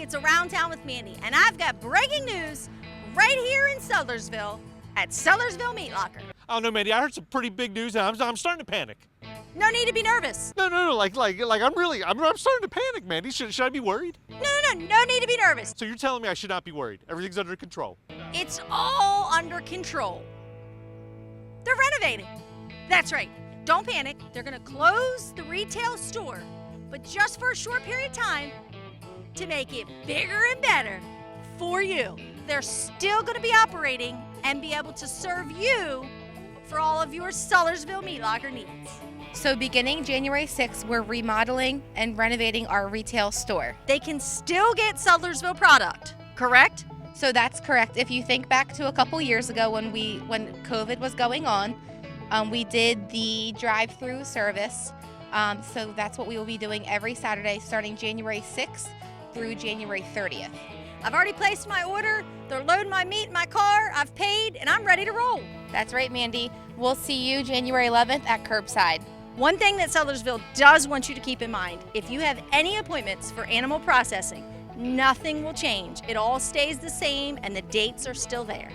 it's Around Town with Mandy, and I've got breaking news right here in Sudlersville at Sudlersville Meat Locker. Oh no, Mandy, I heard some pretty big news and I'm starting to panic. No need to be nervous. No, like I'm starting to panic, Mandy. Should I be worried? No need to be nervous. So you're telling me I should not be worried? Everything's under control. It's all under control. They're renovating. That's right. Don't panic. They're going to close the retail store, but just for a short period of time to make it bigger and better for you. They're still going to be operating and be able to serve you for all of your Sudlersville Meat Locker needs. So beginning January 6th, we're remodeling and renovating our retail store. They can still get Sudlersville product, correct? So that's correct. If you think back to a couple years ago when COVID was going on, we did the drive-through service. So that's what we will be doing every Saturday starting January 6th through January 30th. I've already placed my order. They're loading my meat in my car. I've paid and I'm ready to roll. That's right, Mandy. We'll see you January 11th at Curbside. One thing that Sudlersville does want you to keep in mind, if you have any appointments for animal processing, nothing will change. It all stays the same and the dates are still there.